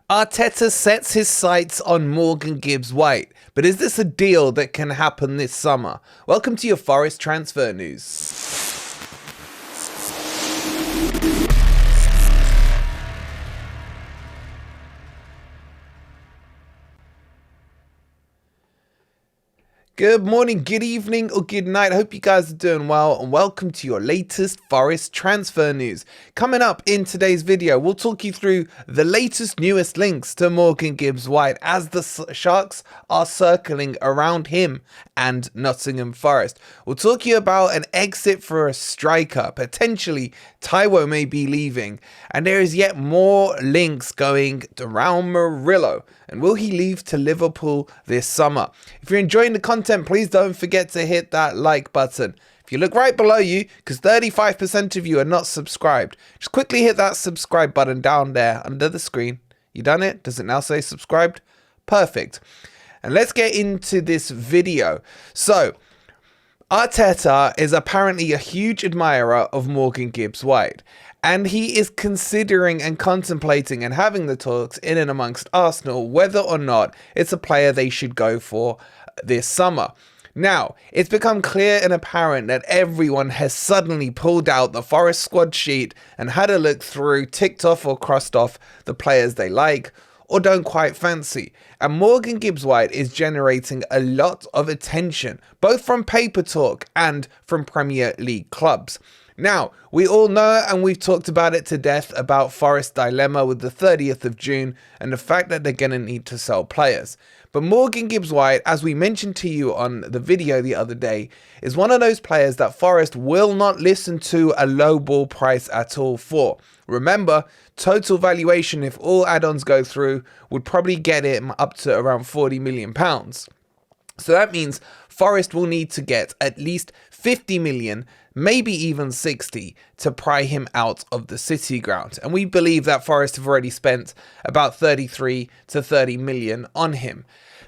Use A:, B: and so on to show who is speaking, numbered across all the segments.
A: Arteta sets his sights on Morgan Gibbs-White, but is this a deal that can happen this summer? Welcome to your Forest transfer news. Good morning, good evening, or good night. I hope you guys are doing well, and welcome to your latest Forest transfer news. Coming up in today's video, we'll talk you through the latest, newest links to Morgan Gibbs-White as the Sharks are circling around him and Nottingham Forest. We'll talk you about an exit for a striker. Potentially, Taiwo may be leaving, and there is yet more links going around Murillo. And will he leave to Liverpool this summer? If you're enjoying the content, please don't forget to hit that like button. If you look right below you, because 35% of you are not subscribed, just quickly hit that subscribe button down there under the screen. You done it? Does it now say subscribed? Perfect. And let's get into this video. So, Arteta is apparently a huge admirer of Morgan Gibbs-White, and he is considering and contemplating and having the talks in and amongst Arsenal whether or not it's a player they should go for this summer. Now, it's become clear and apparent that everyone has suddenly pulled out the Forest squad sheet and had a look through, ticked off or crossed off the players they like or don't quite fancy. And Morgan Gibbs-White is generating a lot of attention, both from paper talk and from Premier League clubs. Now, we all know, and we've talked about it to death, about Forest's dilemma with the 30th of June and the fact that they're going to need to sell players. But Morgan Gibbs-White, as we mentioned to you on the video the other day, is one of those players that Forest will not listen to a low ball price at all for. Remember, total valuation, if all add-ons go through, would probably get him up to around £40 million. So that means Forest will need to get at least 50 million, maybe even 60, to pry him out of the City ground. And we believe that Forest have already spent about 33 to 30 million on him.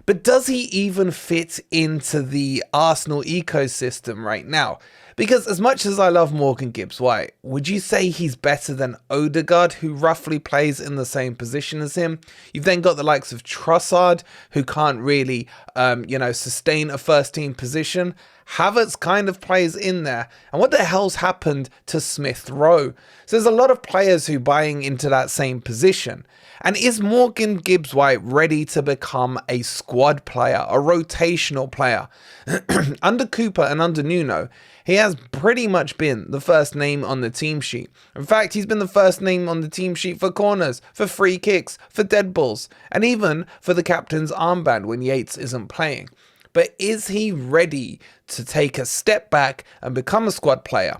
A: But does he even fit into the Arsenal ecosystem right now? Because as much as I love Morgan Gibbs-White, would you say he's better than Odegaard, who roughly plays in the same position as him? You've then got the likes of Trossard, who can't really, sustain a first-team position. Havertz kind of plays in there. And what the hell's happened to Smith Rowe? So there's a lot of players who are buying into that same position. And is Morgan Gibbs-White ready to become a squad player, a rotational player? Under Cooper and under Nuno, he has pretty much been the first name on the team sheet. In fact, he's been the first name on the team sheet for corners, for free kicks, for dead balls, and even for the captain's armband when Yates isn't playing. But is he ready to take a step back and become a squad player?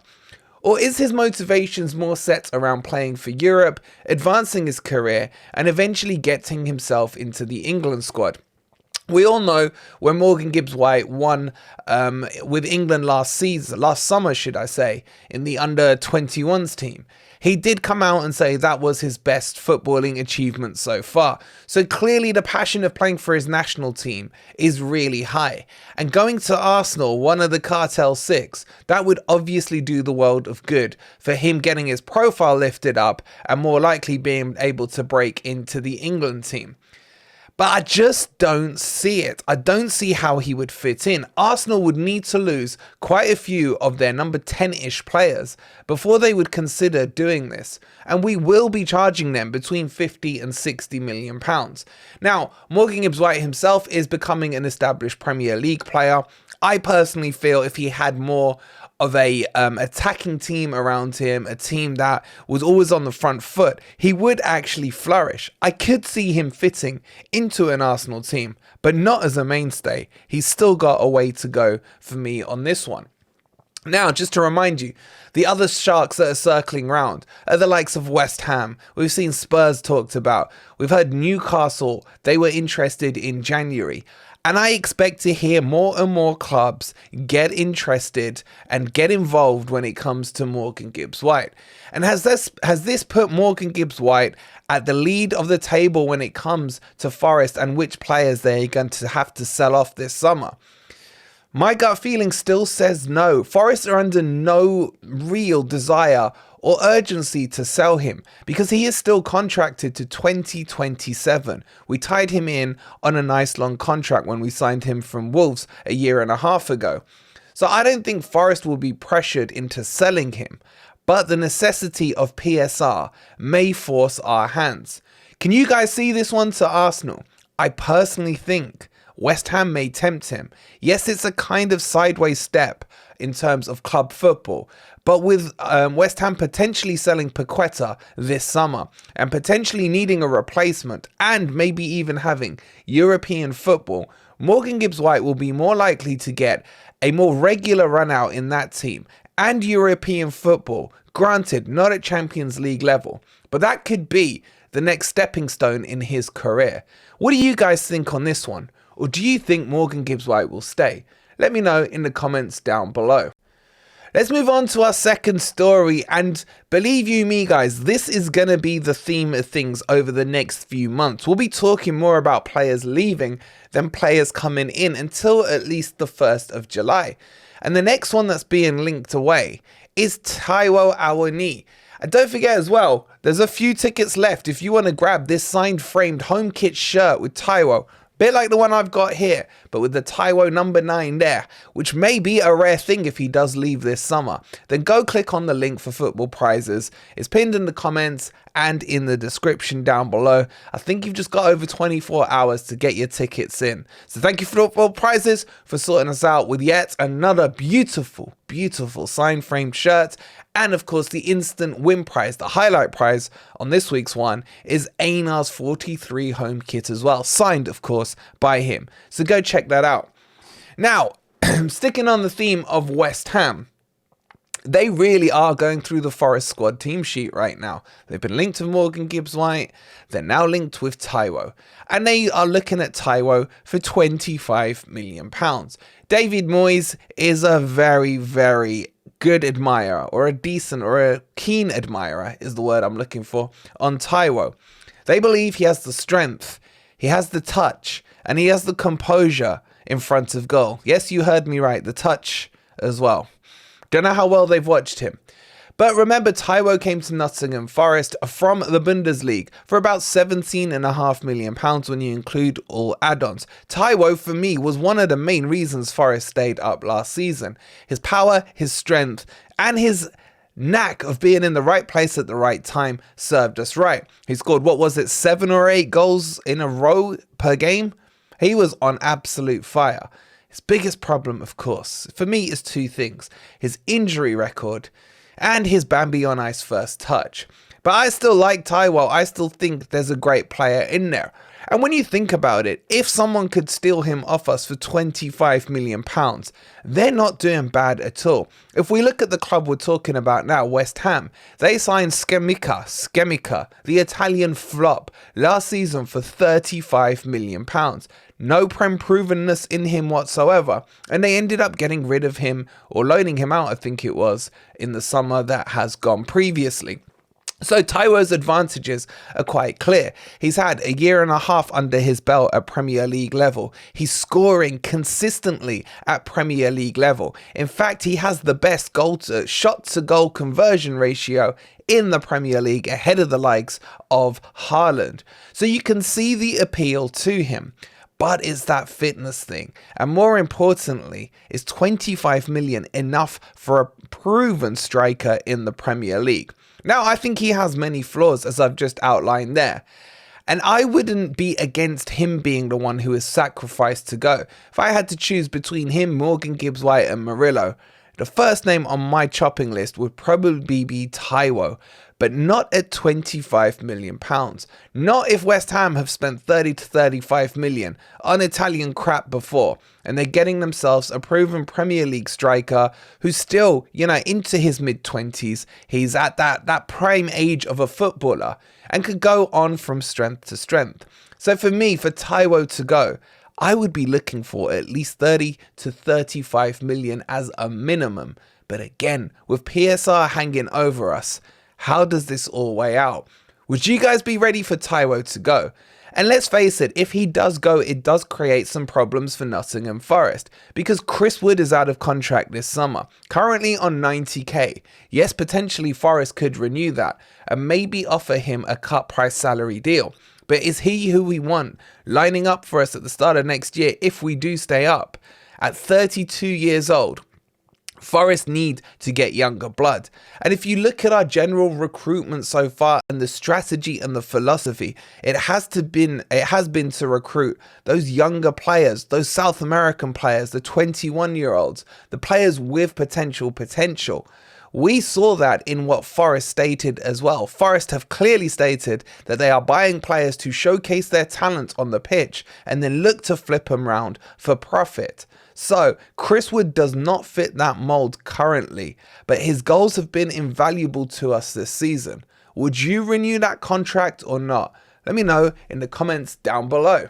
A: Or is his motivations more set around playing for Europe, advancing his career, and eventually getting himself into the England squad? We all know when Morgan Gibbs-White won with England last summer, in the under-21s team. He did come out and say that was his best footballing achievement so far. So clearly the passion of playing for his national team is really high. And going to Arsenal, one of the Cartel Six, that would obviously do the world of good for him getting his profile lifted up and more likely being able to break into the England team. But I just don't see it. I don't see how he would fit in. Arsenal would need to lose quite a few of their number 10-ish players before they would consider doing this. And we will be charging them between 50 and 60 million pounds. Now, Morgan Gibbs-White himself is becoming an established Premier League player. I personally feel if he had more of a attacking team around him, a team that was always on the front foot, he would actually flourish. I could see him fitting into an Arsenal team, but not as a mainstay. He's still got a way to go for me on this one. Now, just to remind you, the other Sharks that are circling around are the likes of West Ham. We've seen Spurs talked about. We've heard Newcastle, they were interested in January. And I expect to hear more and more clubs get interested and get involved when it comes to Morgan Gibbs-White. And has this put Morgan Gibbs-White at the lead of the table when it comes to Forest and which players they're going to have to sell off this summer? My gut feeling still says no. Forest are under no real desire or urgency to sell him, because he is still contracted to 2027. We tied him in on a nice long contract when we signed him from Wolves a year and a half ago. So I don't think Forest will be pressured into selling him, but the necessity of PSR may force our hands. Can you guys see this one to Arsenal? I personally think West Ham may tempt him. Yes, it's a kind of sideways step in terms of club football, but with West Ham potentially selling Paqueta this summer and potentially needing a replacement and maybe even having European football, Morgan Gibbs-White will be more likely to get a more regular run out in that team and European football, granted not at Champions League level, but that could be the next stepping stone in his career. What do you guys think on this one? Or do you think Morgan Gibbs-White will stay? Let me know in the comments down below. Let's move on to our second story, and believe you me guys, this is going to be the theme of things over the next few months. We'll be talking more about players leaving than players coming in until at least the 1st of July. And the next one that's being linked away is Taiwo Aina. And don't forget as well, there's a few tickets left if you want to grab this signed framed home kit shirt with Taiwo. Bit like the one I've got here, but with the Taiwo number 9 there, which may be a rare thing if he does leave this summer. Then go click on the link for football prizes. It's pinned in the comments and in the description down below. I think you've just got over 24 hours to get your tickets in. So thank you for football prizes for sorting us out with yet another beautiful, beautiful signed framed shirt. And of course, the instant win prize, the highlight prize on this week's one, is Aina's 43 home kit as well, signed of course by him. So go check that out. Now, sticking on the theme of West Ham, they really are going through the Forest squad team sheet right now. They've been linked with Morgan Gibbs-White. They're now linked with Taiwo. And they are looking at Taiwo for £25 million. David Moyes is a very, very good admirer, or a decent or a keen admirer is the word I'm looking for, on Taiwo. They believe he has the strength, he has the touch, and he has the composure in front of goal. Yes, you heard me right, the touch as well. Don't know how well they've watched him. But remember, Taiwo came to Nottingham Forest from the Bundesliga for about £17.5 million when you include all add-ons. Taiwo, for me, was one of the main reasons Forest stayed up last season. His power, his strength, and his knack of being in the right place at the right time served us right. He scored, 7 or 8 goals in a row per game? He was on absolute fire. His biggest problem, of course, for me, is 2 things. His injury record and his Bambi on ice first touch. But I still like Taiwo. I still think there's a great player in there. And when you think about it, if someone could steal him off us for £25 million, they're not doing bad at all. If we look at the club we're talking about now, West Ham, they signed Scamacca, the Italian flop, last season for £35 million. No Prem provenness in him whatsoever, and they ended up getting rid of him, or loaning him out, I think it was, in the summer that has gone previously. So Taiwo's advantages are quite clear. He's had a year and a half under his belt at Premier League level. He's scoring consistently at Premier League level. In fact, he has the best shot to goal conversion ratio in the Premier League, ahead of the likes of Haaland. So you can see the appeal to him. But it's that fitness thing. And more importantly, is 25 million enough for a proven striker in the Premier League? Now, I think he has many flaws, as I've just outlined there. And I wouldn't be against him being the one who is sacrificed to go. If I had to choose between him, Morgan Gibbs-White and Murillo, the first name on my chopping list would probably be Taiwo, but not at £25 million. Not if West Ham have spent 30 to 35 million on Italian crap before, and they're getting themselves a proven Premier League striker who's still, into his mid-20s. He's at that prime age of a footballer and could go on from strength to strength. So for me, for Taiwo to go, I would be looking for at least 30 to 35 million as a minimum. But again, with PSR hanging over us, how does this all weigh out? Would you guys be ready for Taiwo to go? And let's face it, if he does go, it does create some problems for Nottingham Forest, because Chris Wood is out of contract this summer, currently on 90k. Yes, potentially Forest could renew that and maybe offer him a cut price salary deal. But is he who we want lining up for us at the start of next year if we do stay up? At 32 years old, Forest need to get younger blood. And if you look at our general recruitment so far and the strategy and the philosophy, it has been to recruit those younger players, those South American players, the 21-year-olds, the players with potential. We saw that in what Forest stated as well. Forest have clearly stated that they are buying players to showcase their talent on the pitch and then look to flip them round for profit. So Chris Wood does not fit that mold currently, but his goals have been invaluable to us this season. Would you renew that contract or not? Let me know in the comments down below.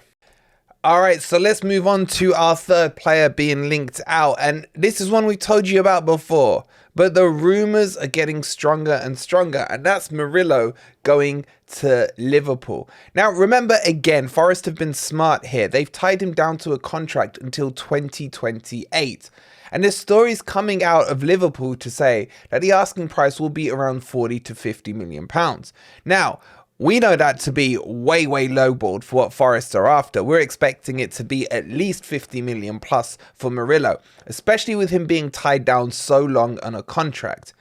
A: Alright, so let's move on to our third player being linked out, and this is one we told you about before, but the rumours are getting stronger and stronger, and that's Murillo going to Liverpool. Now remember, again, Forest have been smart here. They've tied him down to a contract until 2028. And there's stories coming out of Liverpool to say that the asking price will be around 40 to 50 million pounds. Now, we know that to be way lowballed for what Forest are after. We're expecting it to be at least 50 million plus for Murillo, especially with him being tied down so long on a contract.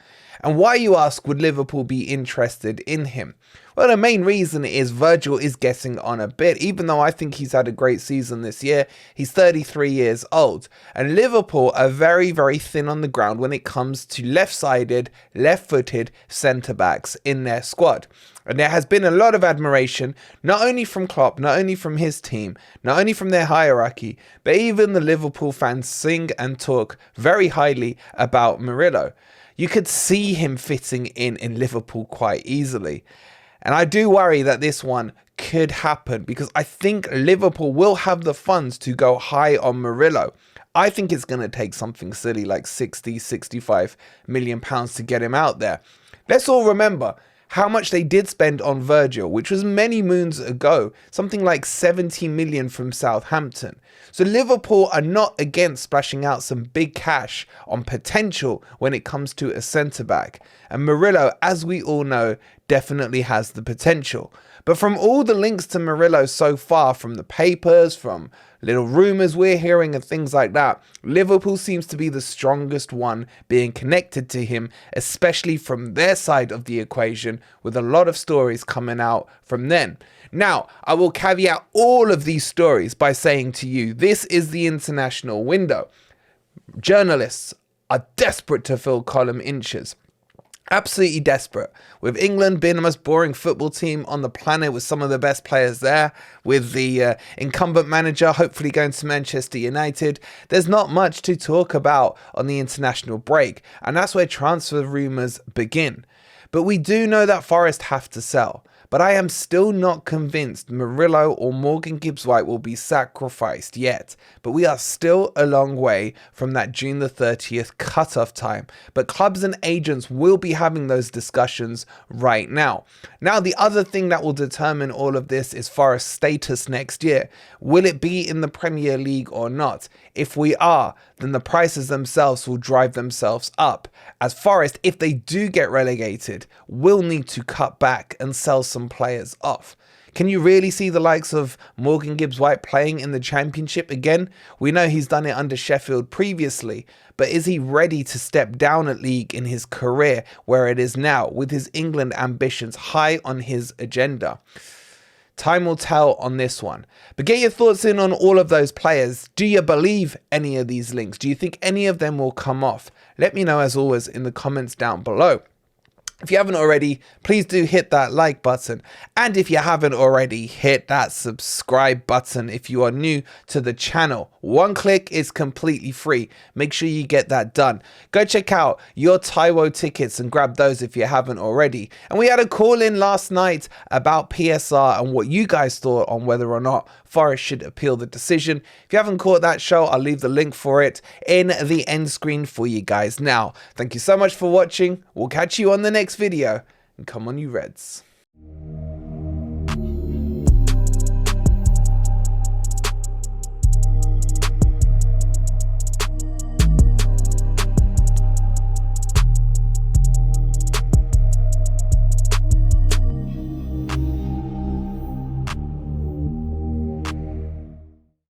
A: And why, you ask, would Liverpool be interested in him? Well, the main reason is Virgil is getting on a bit. Even though I think he's had a great season this year, he's 33 years old. And Liverpool are very thin on the ground when it comes to left-sided, left-footed centre-backs in their squad. And there has been a lot of admiration, not only from Klopp, not only from his team, not only from their hierarchy, but even the Liverpool fans sing and talk very highly about Murillo. You could see him fitting in Liverpool quite easily. And I do worry that this one could happen, because I think Liverpool will have the funds to go high on Murillo. I think it's going to take something silly like 60-65 million pounds to get him out there. Let's all remember how much they did spend on Virgil, which was many moons ago, something like 70 million from Southampton. So Liverpool are not against splashing out some big cash on potential when it comes to a centre-back. And Murillo, as we all know, definitely has the potential. But from all the links to Murillo so far, from the papers, from little rumours we're hearing and things like that, Liverpool seems to be the strongest one being connected to him, especially from their side of the equation, with a lot of stories coming out from them. Now, I will caveat all of these stories by saying to you, this is the international window. Journalists are desperate to fill column inches. Absolutely desperate. With England being the most boring football team on the planet, with some of the best players there, with the incumbent manager hopefully going to Manchester United, there's not much to talk about on the international break, and that's where transfer rumours begin. But we do know that Forest have to sell. But I am still not convinced Murillo or Morgan Gibbs-White will be sacrificed yet. But we are still a long way from that June the 30th cutoff time. But clubs and agents will be having those discussions right now. Now, the other thing that will determine all of this is Forest's status next year. Will it be in the Premier League or not? If we are, then the prices themselves will drive themselves up. As Forest, if they do get relegated, will need to cut back and sell some players off. Can you really see the likes of Morgan Gibbs-White playing in the Championship again? We know he's done it under Sheffield previously, but is he ready to step down a league in his career where it is now, with his England ambitions high on his agenda? Time will tell on this one. But get your thoughts in on all of those players. Do you believe any of these links? Do you think any of them will come off? Let me know, as always, in the comments down below. If you haven't already, please do hit that like button. And if you haven't already, hit that subscribe button if you are new to the channel. One click is completely free. Make sure you get that done. Go check out your Taiwo tickets and grab those if you haven't already. And we had a call in last night about PSR and what you guys thought on whether or not Forest should appeal the decision. If you haven't caught that show, I'll leave the link for it in the end screen for you guys now. Thank you so much for watching. We'll catch you on the next video, and come on you Reds.